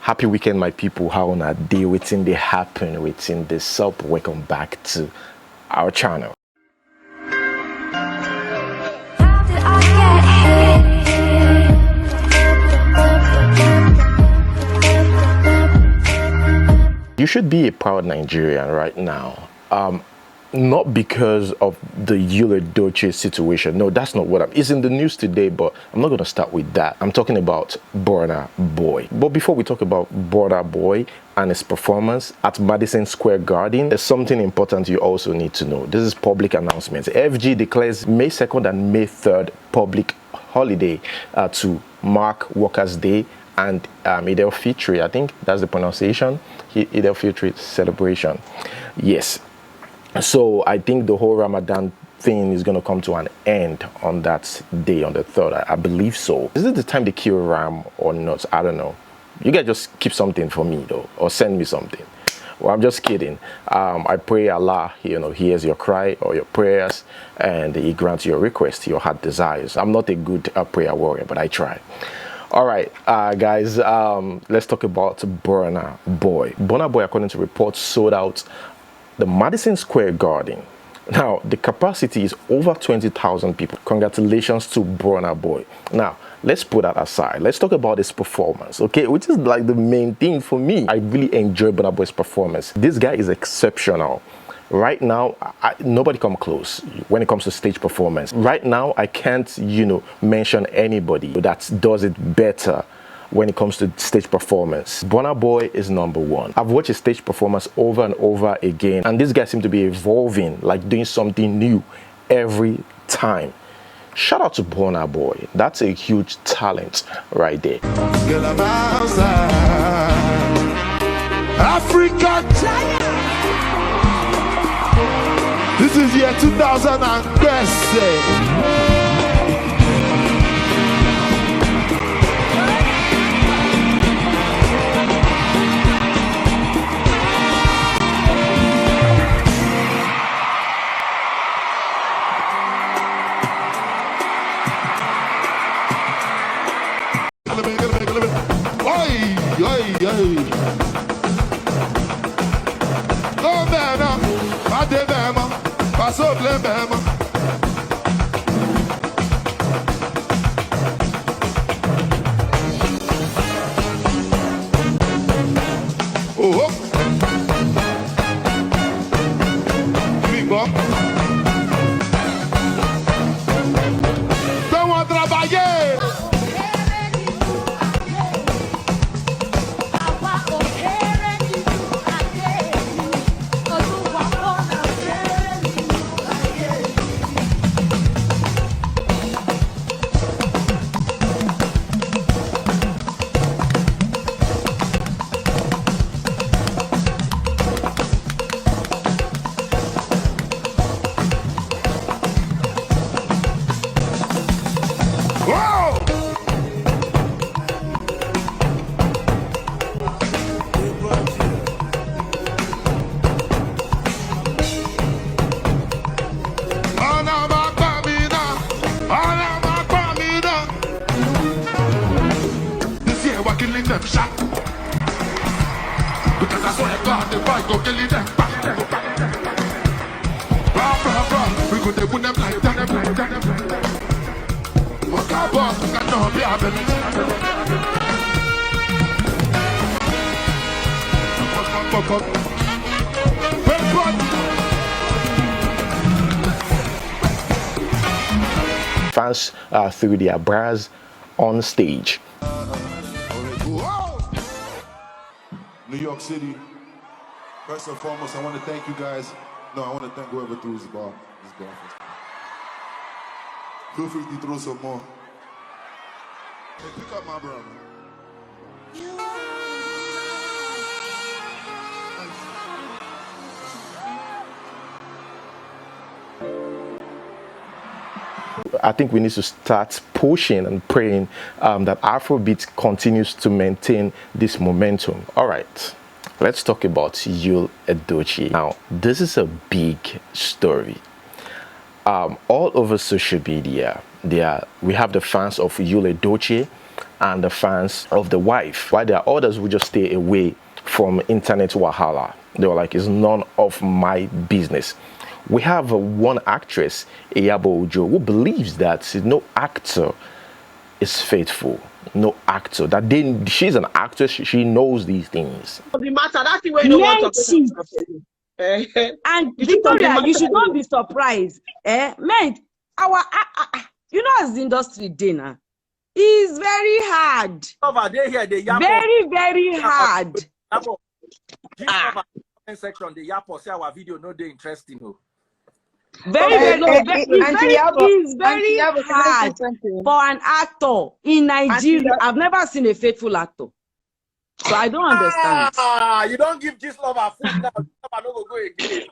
Happy weekend, my people. How on a day waiting they happen within this sub. Welcome back to our channel. You should be a proud Nigerian right now. Not because of the Edochie situation. No, that's not what it's in the news today, but I'm not going to start with that. I'm talking about Burna Boy. But before we talk about Burna Boy and his performance at Madison Square Garden, there's something important you also need to know. This is public announcements. FG declares May 2nd and May 3rd public holiday to mark Workers' Day and Edochie, I think that's the pronunciation, Edochie celebration. Yes. So I think the whole Ramadan thing is going to come to an end on that day, on the 3rd. I believe so. Is it the time to kill ram or not? I don't know. You guys just keep something for me though, or send me something. Well, I'm just kidding. I pray Allah, hears your cry or your prayers, and He grants your request, your heart desires. I'm not a good prayer warrior, but I try. All right, guys, let's talk about Burna Boy. Burna Boy, according to reports, sold out the Madison Square Garden. Now, the capacity is over 20,000 people. Congratulations to Burna Boy. Now, let's put that aside. Let's talk about his performance, okay? Which is like the main thing for me. I really enjoy Burna Boy's performance. This guy is exceptional. Right now, nobody come close when it comes to stage performance. Right now, I can't, mention anybody that does it better when it comes to stage performance. Burna Boy is #1. I've watched his stage performance over and over again, and this guy seems to be evolving, like doing something new every time. Shout out to Burna Boy. That's a huge talent right there. Girl, I'm outside. Africa. This is year 2000. Because I swear to God, the boy go kill them. We go to put them like that. What our boss cannot be happening. Fans threw their bras on stage. New York City, first and foremost, I want to thank you guys. No, I want to thank whoever threw this ball. Feel free to throw some more. Hey, pick up my brother. I think we need to start pushing and praying that Afrobeat continues to maintain this momentum. All right, let's talk about Edochie. Now, this is a big story. All over social media, we have the fans of Edochie and the fans of the wife, while there are others who just stay away from internet wahala. They were like, it's none of my business. We have one actress, Iyabo, who believes that no actor is faithful. No actor. She's an actress. She knows these things. The matter, that's the way you don't want to. And Victoria, you should not be surprised. Man, you know, as the industry dinner is very hard. Over there, here, the very, very hard. Section, the Yapo say our video no dey interesting. No. It's very hard for an actor in Nigeria. I've never seen a faithful actor. So I don't understand. You don't give this lover food now. I don't go again.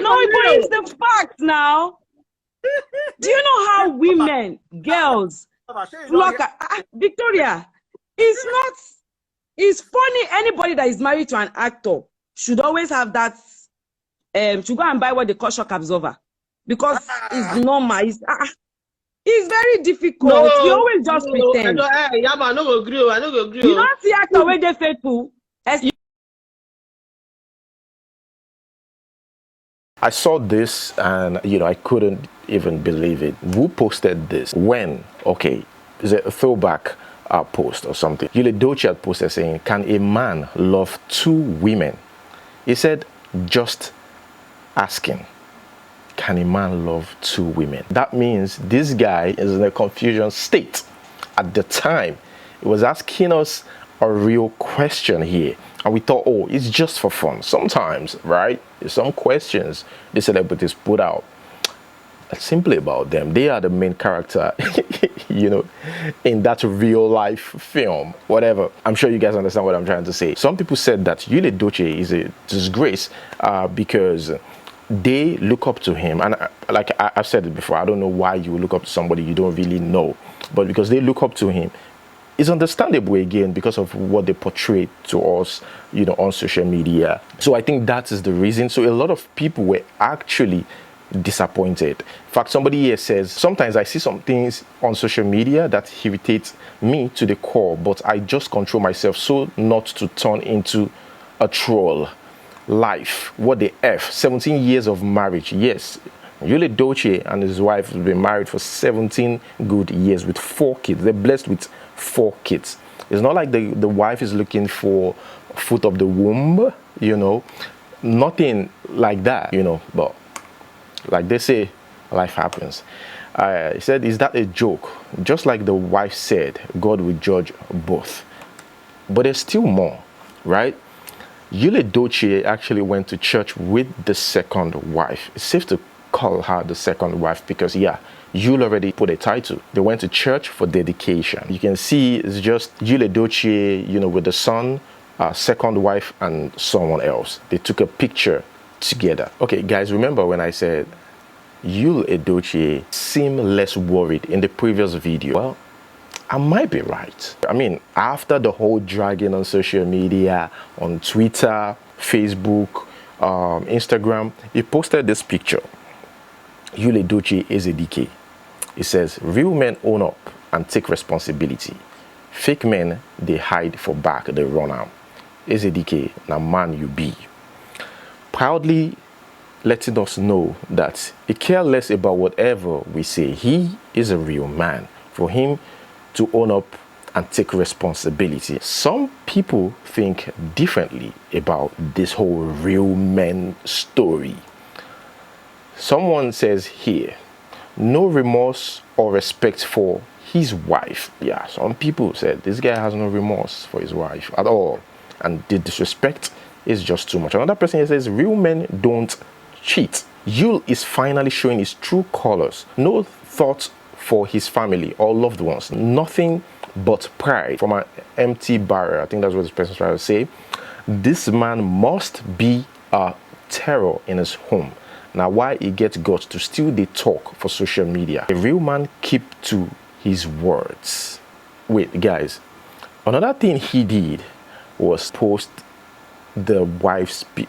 No, but it's the fact now. Do you know how women, girls, flock Victoria? It's funny. Anybody that is married to an actor should always have that to go and buy what they call shock absorber, because it's normal. It's very difficult. You always just pretend. I no agree. You don't see actor where they faithful. I saw this and I couldn't even believe it. Who posted this? When? Okay, is it a throwback post or something? Edochie had posted saying, "Can a man love 2 women?" He said, "Just asking. Can a man love 2 women?" That means this guy is in a confusion state. At the time, he was asking us a real question here. And we thought, oh, it's just for fun. Sometimes, right? There's some questions the celebrities put out. It's simply about them. They are the main character, in that real life film, whatever. I'm sure you guys understand what I'm trying to say. Some people said that Edochie is a disgrace because they look up to him. And like I've said it before, I don't know why you look up to somebody you don't really know. But because they look up to him, it's understandable again because of what they portray to us, on social media. So I think that is the reason. So a lot of people were actually disappointed. In fact, somebody here says, sometimes I see some things on social media that irritates me to the core, but I just control myself so not to turn into a troll. Life, what the F? 17 years of marriage. Yes, Edochie and his wife have been married for 17 good years with 4 kids. They're blessed with 4 kids. It's not like the wife is looking for fruit of the womb, nothing like that, but like they say, life happens. He said, "Is that a joke?" Just like the wife said, God will judge both. But there's still more, right? Edochie actually went to church with the second wife. It's safe to call her the second wife because, Yul already put a title. They went to church for dedication. You can see it's just Edochie, with the son, second wife, and someone else. They took a picture together. Okay, guys, remember when I said Edochie seemed less worried in the previous video? Well, I might be right. I mean, after the whole dragging on social media, on Twitter, Facebook, Instagram, he posted this picture. Edochie is a DK. It says, "Real men own up and take responsibility. Fake men, they hide for back, they run out. Is a DK, now man you be." Proudly letting us know that he cares less about whatever we say. He is a real man. For him to own up and take responsibility. Some people think differently about this whole real men story. Someone says here, no remorse or respect for his wife. Yeah, some people said this guy has no remorse for his wife at all. And the disrespect is just too much. Another person here says, real men don't cheat. Yul is finally showing his true colors. No thought for his family or loved ones. Nothing but pride from an empty barrel. I think that's what this person is trying to say. This man must be a terror in his home. Now, why he gets guts to steal the talk for social media? A real man keep to his words. Wait, guys. Another thing he did was post the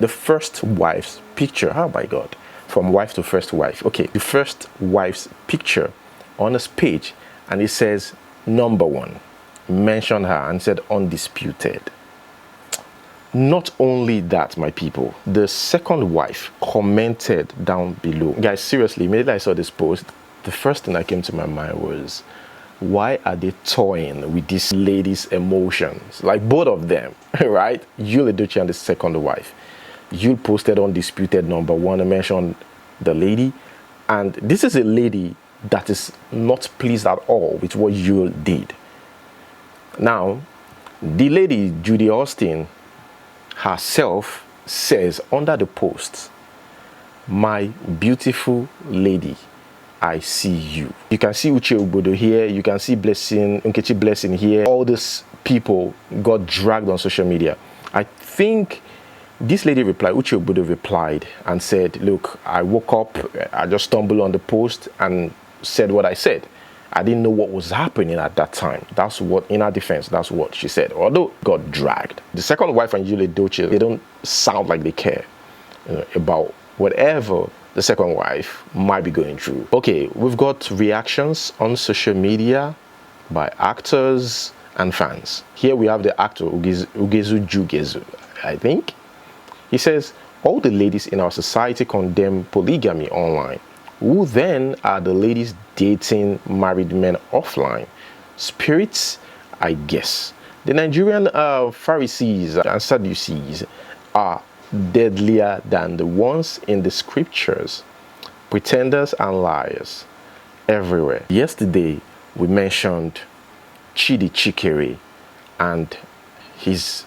first wife's picture. Oh my God. From wife to first wife. Okay, the first wife's picture on his page. And it says, number one, mentioned her and said undisputed. Not only that, my people, the second wife commented down below. Guys, seriously, immediately I saw this post, the first thing that came to my mind was, why are they toying with this lady's emotions? Like both of them, right? Edochie and the second wife. You posted undisputed number one and mentioned the lady. And this is a lady that is not pleased at all with what you did. Now, the lady, Judy Austin, herself says under the post, my beautiful lady, I see you. You can see Uche Ogbodo here. You can see Nkechi Blessing here. All these people got dragged on social media. I think this lady replied, Uche Ogbodo replied and said, look, I woke up, I just stumbled on the post and said what I said. I didn't know what was happening at that time. That's what, in her defense, that's what she said. Although got dragged. The second wife and Edochie, they don't sound like they care, about whatever the second wife might be going through. Okay, we've got reactions on social media by actors and fans. Here we have the actor Ugezu Jugezu, I think. He says, all the ladies in our society condemn polygamy online. Who then are the ladies dating married men offline? Spirits, I guess. The Nigerian Pharisees and Sadducees are deadlier than the ones in the scriptures. Pretenders and liars everywhere. Yesterday, we mentioned Chidi Chikere and his,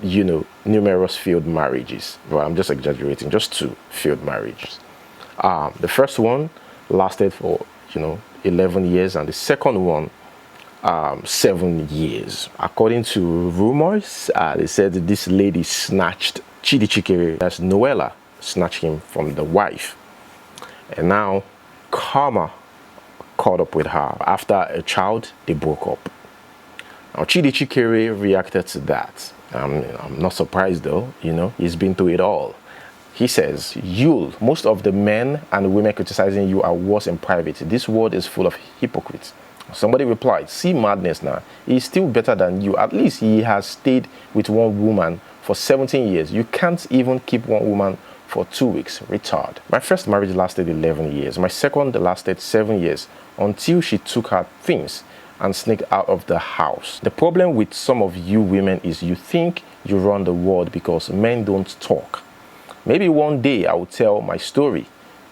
numerous failed marriages. Well, I'm just exaggerating, just 2 failed marriages. The first one lasted for, 11 years, and the second one, 7 years. According to rumors, they said that this lady snatched Chidi Chikere, as Noella, snatched him from the wife. And now, karma caught up with her. After a child, they broke up. Now, Chidi Chikere reacted to that. I'm not surprised though, he's been through it all. He says, most of the men and women criticizing you are worse in private. This world is full of hypocrites. Somebody replied, see madness now. He's still better than you. At least he has stayed with one woman for 17 years. You can't even keep one woman for 2 weeks. Retard. My first marriage lasted 11 years. My second lasted 7 years until she took her things and sneaked out of the house. The problem with some of you women is you think you run the world because men don't talk. Maybe one day I will tell my story.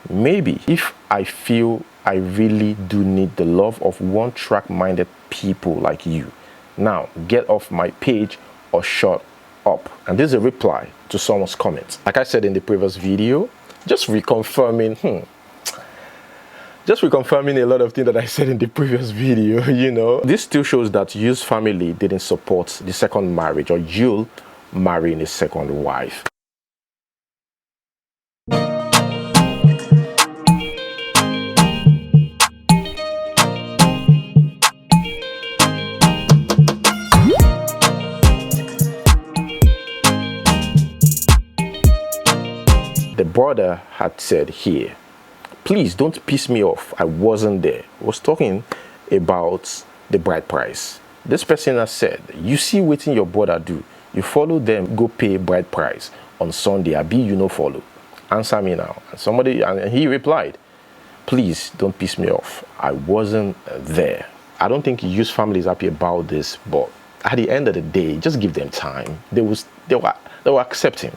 Maybe if I feel I really do need the love of one-track-minded people like you. Now, get off my page or shut up. And this is a reply to someone's comment. Like I said in the previous video, just reconfirming a lot of things that I said in the previous video, This still shows that Yu's family didn't support the second marriage or Yu marrying a second wife. The brother had said here, please don't piss me off, I wasn't there. He was talking about the bride price. This person has said, you see what your brother do, you follow them, go pay bride price on Sunday, abi you no follow. Answer me now. And he replied, please don't piss me off, I wasn't there. I don't think Yu's family is happy about this, but at the end of the day, just give them time. They will accept him.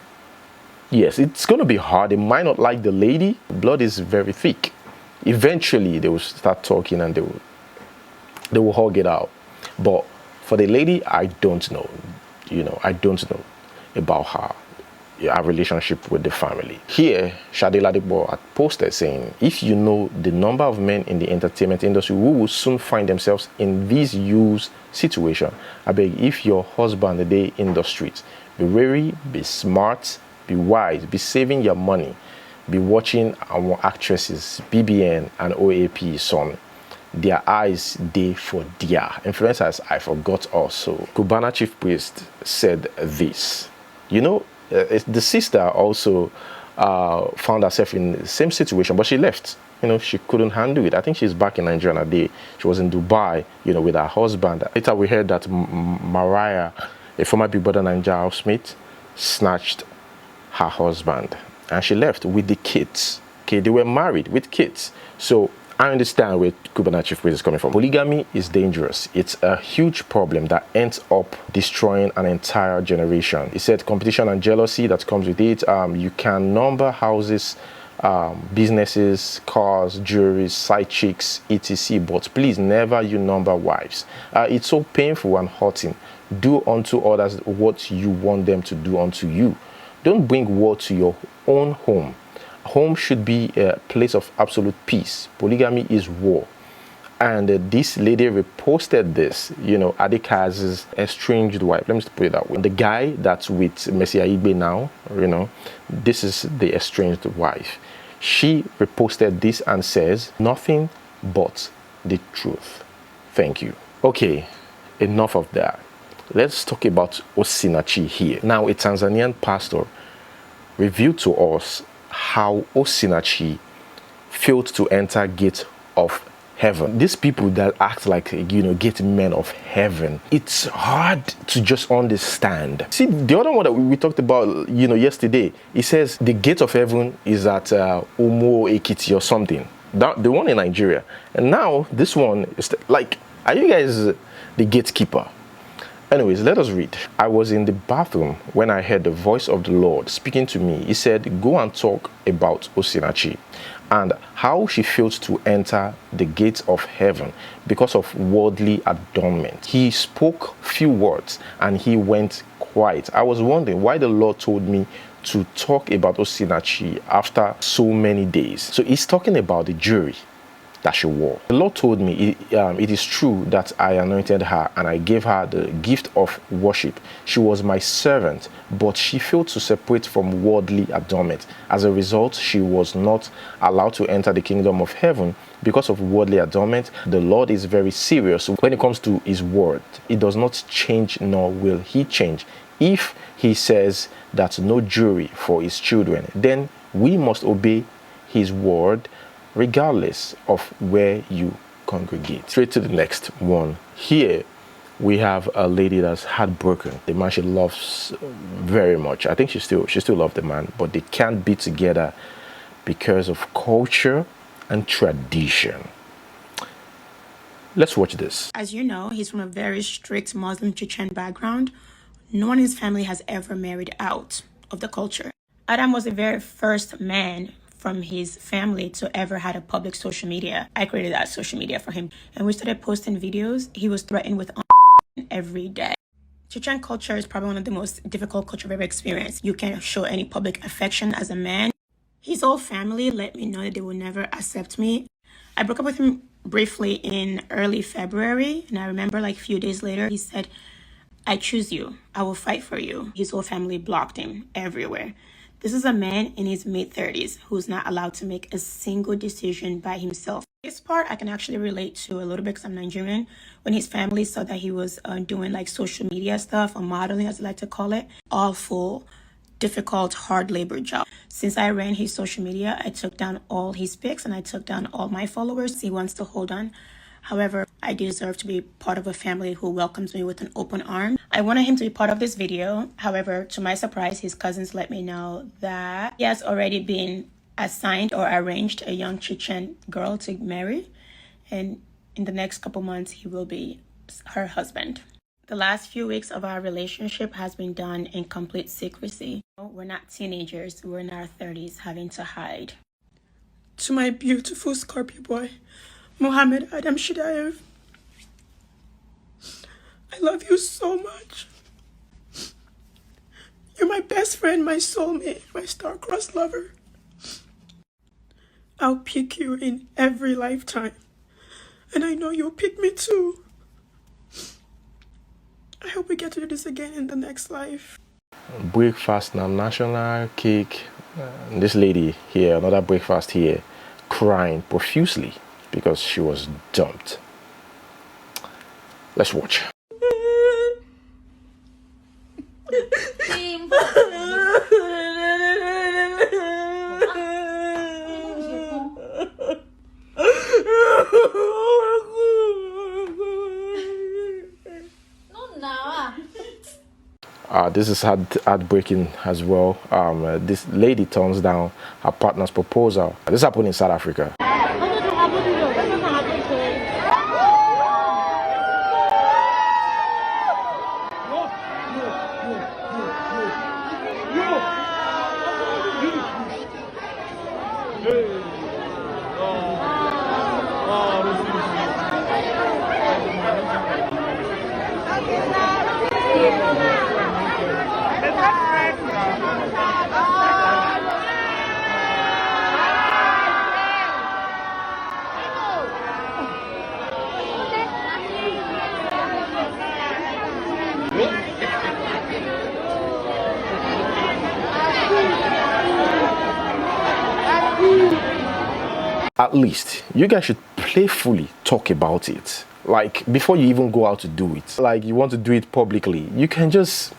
Yes, it's going to be hard. They might not like the lady. Blood is very thick. Eventually, they will start talking and they will hug it out. But for the lady, I don't know. I don't know about her relationship with the family. Here, Shade Ladipo had posted saying, if you know the number of men in the entertainment industry who will soon find themselves in this used situation, I beg, if your husband in the industry, be wary, be smart, be wise, be saving your money, be watching our actresses BBN and OAP son. Their eyes day for their influencers. I forgot also. Cubana chief priest said this. The sister also found herself in the same situation, but she left. she couldn't handle it. I think she's back in Nigeria now. She was in Dubai, with her husband. Later we heard that Mariah, a former Big Brother Nigeria housemate, snatched her husband and she left with the kids. Okay, they were married with kids. So I understand where Cubana Chief Priest is coming from. Polygamy is dangerous. It's a huge problem that ends up destroying an entire generation. He said competition and jealousy that comes with it. You can number houses, businesses, cars, jewelry, side chicks, etc. But please never you number wives. It's so painful and hurting. Do unto others what you want them to do unto you. Don't bring war to your own home. Home should be a place of absolute peace. Polygamy is war. And this lady reposted this, Adekaz's estranged wife. Let me just put it that way. The guy that's with Messi Iyabo now, this is the estranged wife. She reposted this and says, nothing but the truth. Thank you. Okay, enough of that. Let's talk about Osinachi here. Now, a Tanzanian pastor revealed to us how Osinachi failed to enter gate of heaven. These people that act like, gate men of heaven, it's hard to just understand. See, the other one that we talked about, yesterday, it says the gate of heaven is at Omo Ekiti or something. The one in Nigeria. And now this one is like, are you guys the gatekeeper? Anyways, let us read. I was in the bathroom when I heard the voice of the Lord speaking to me. He said, go and talk about Osinachi and how she failed to enter the gates of heaven because of worldly adornment. He spoke few words and he went quiet. I was wondering why the Lord told me to talk about Osinachi after so many days. So he's talking about the jury that she wore. The Lord told me, it is true that I anointed her and I gave her the gift of worship. She was my servant, but she failed to separate from worldly adornment. As a result, she was not allowed to enter the kingdom of heaven because of worldly adornment. The Lord is very serious when it comes to his word. It does not change, nor will he change. If he says that no jury for his children, then we must obey his word regardless of where you congregate. Straight to the next one. Here we have a lady that's heartbroken. The man she loves very much. I think she still loves the man, but they can't be together because of culture and tradition. Let's watch this. As you know, he's from a very strict Muslim Chechen background. No one in his family has ever married out of the culture. Adam was the very first man from his family to ever had a public social media. I created that social media for him. And we started posting videos. He was threatened with every day. Chechen culture is probably one of the most difficult culture I've ever experienced. You can't show any public affection as a man. His whole family let me know that they will never accept me. I broke up with him briefly in early February. And I remember like a few days later, he said, I choose you. I will fight for you. His whole family blocked him everywhere. This is a man in his mid-30s who's not allowed to make a single decision by himself. This part I can actually relate to a little bit because I'm Nigerian. When his family saw that he was doing like social media stuff or modeling, as I like to call it, awful, difficult, hard labor job. Since I ran his social media, I took down all his pics and I took down all my followers. He wants to hold on. However, I deserve to be part of a family who welcomes me with an open arm. I wanted him to be part of this video. However, to my surprise, his cousins let me know that he has already been assigned or arranged a young Chechen girl to marry. And in the next couple months, he will be her husband. The last few weeks of our relationship has been done in complete secrecy. We're not teenagers. We're in our 30s having to hide. To my beautiful Scorpio boy, Mohammed Adam Shidayev, I love you so much. You're my best friend, my soulmate, my star-crossed lover. I'll pick you in every lifetime, and I know you'll pick me too. I hope we get to do this again in the next life. Breakfast now, national cake. This lady here, another breakfast here, crying profusely because she was dumped. Let's watch. This is heartbreaking as well. This lady turns down her partner's proposal. This happened in South Africa. At least you guys should playfully talk about it. Like before you even go out to do it. Like you want to do it publicly, you can just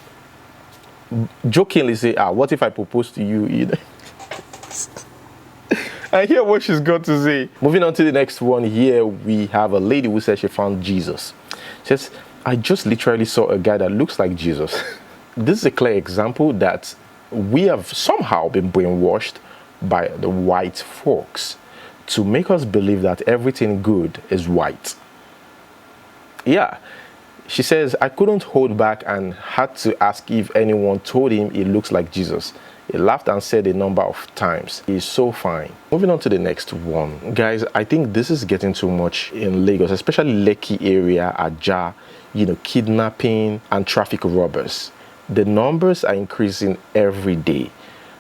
jokingly say, what if I propose to you? You know? I hear what she's got to say. Moving on to the next one here, we have a lady who says she found Jesus. She says, I just literally saw a guy that looks like Jesus. This is a clear example that we have somehow been brainwashed by the white folks to make us believe that everything good is white. Yeah. She says, I couldn't hold back and had to ask if anyone told him he looks like Jesus. He laughed and said a number of times, he's so fine. Moving on to the next one. Guys, I think this is getting too much in Lagos, especially Lekki area, Ajah, kidnapping and traffic robbers. The numbers are increasing every day.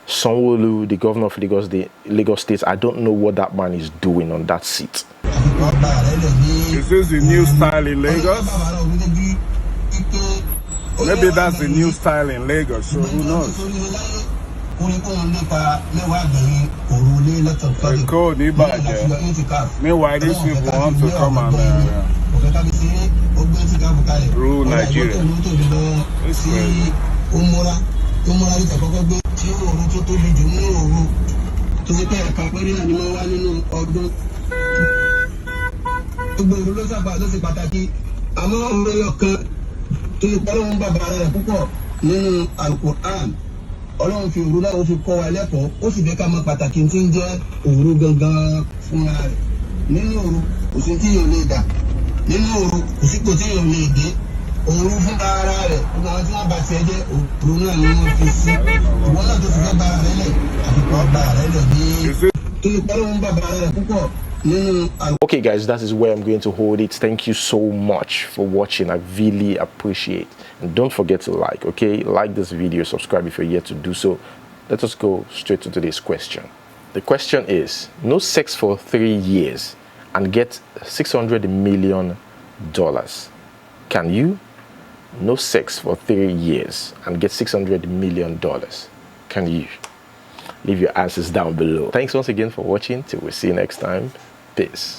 Sanwo-Olu, the governor of Lagos State, I don't know what that man is doing on that seat. Is this the new style in Lagos? Maybe that's the new style in Lagos, so who knows? Meanwhile, these people want to come and rule Nigeria. It's crazy. Ọlọ́run fi òru náà ó fi kọ́ wa lẹ́kọ̀ọ́ ó sì fẹ́ ká mọ̀ pàtàkì tí ń jẹ́ òru gangan fúnra rẹ̀ nínú òru kò sí tí yóò lè dà nínú òru kò sí kò tí yóò lè dé òru fúnra ara rẹ̀ gbogbo àwọn tí wọ́n bá tiẹ̀ jẹ́ òru náà ni wọ́n fi sí ìwọ náà tó fi fẹ́ bá rẹ̀ lẹ̀ àfikún ọba rẹ̀ lẹ̀ bí tó lè pẹ́ lóun bàbá rẹ̀ púpọ̀. Okay guys, that is where I'm going to hold it. Thank you so much for watching. I really appreciate, and don't forget to like, okay? Like this video, subscribe if you're yet to do so. Let us go straight to today's question. The question is, no sex for 3 years and get $600 million. Can you? No sex for 3 years and get $600 million. Can you? Leave your answers down below. Thanks once again for watching. Till we see you next time. Peace.